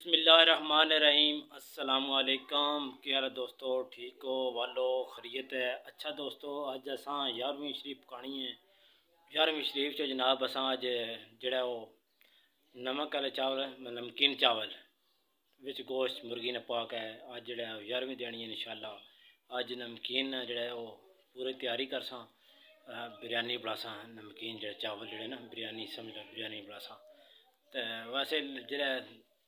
बिस्मिल्लाहिर्रहमानिर्रहीम। अस्सलामुअलैकुम। क्या हाल है दोस्तों, ठीक हो वालो, खैरियत है। अच्छा दोस्तों, अज असां 11वीं शरीफ पकानी है। 11वीं शरीफ च जनाब असां अज जड़ा वो नमक वाले चावल, नमकीन चावल विच गोश्त मुर्गी ने पा के अज जड़ा 11वीं देनी है इंशाअल्लाह। अज नमकीन जड़ा वो पूरी तैयारी करसां, बिरयानी बनासां। नमकीन जड़े चावल जड़े ना बिरयानी समझ लो, बिरयानी बनासां। तो वैसे जड़ा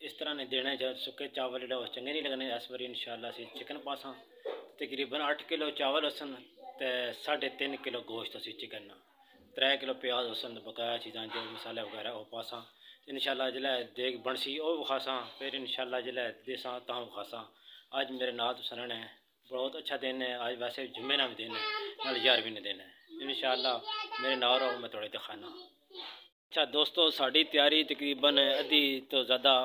इस तरह ने देने सुके चावल जो चंगे नहीं लगने। इस बार इंशाअल्लाह असीं चिकन पासां। तकरीबन 8 किलो चावल होसन तो 3.5 किलो गोश्त असीं चिकन, 3 किलो प्याज होसन, बकाया चीज़ां जो मसाले वगैरह वो पासां। इंशाअल्लाह जिले देग बनसी वो विखासां, फिर इंशाअल्लाह जिले देसां तां विखासां। अज मेरे नाल तुसन है, बहुत अच्छा दिन है अज। वैसे जुम्मे ना भी दिन है, नाल 11वीं ने दिन है। इंशाअल्लाह मेरे नाल रहो, मैं थोड़े दिखाना। अच्छा दोस्तों, साड़ी तैयारी तकरीबन अद्धी तो ज़्यादा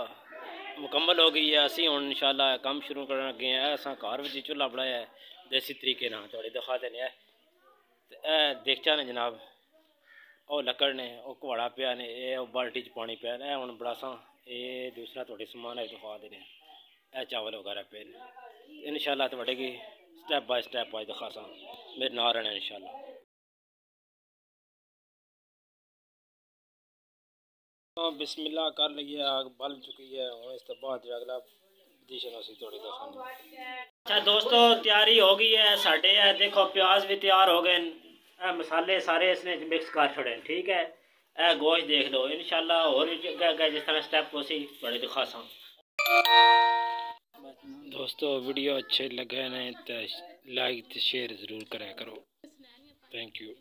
मुकम्मल हो गई है। असी हुण इंशाअल्लाह काम शुरू करन लगे हैं। असां घर विच चूल्हा बनाया है देसी तरीके नाल, थोड़ी दिखा देने है। ते देखचा ने जनाब, वो लकड़ ने वो कुहाड़ा पिया ने, ये बाल्टी च पानी पिया ने। हुण बनासां, ये दूसरा थोड़े समान है दिखा देने, ये चावल वगैरह पे इंशाअल्लाह थोड़े की स्टैप बाय स्टैप अज दिखासां। मेरे नाल रहना इंशाअल्लाह। बिस्मिल्लाह कर लगी है, आग बल चुकी है। और इस बाद अगला पोजीशन असी थोड़ी दिखानी। अच्छा दोस्तों, तैयारी हो गई है साढ़े। देखो प्याज भी तैयार हो गए, मसाले सारे इसने मिक्स कर छोड़े, ठीक है। ए गोश्त देख लो इंशाअल्लाह। और जिस तरह स्टेप उसी थोड़े दिखासा। दोस्तों वीडियो अच्छे लगे ने तो लाइक शेयर ज़रूर करा करो। Thank you.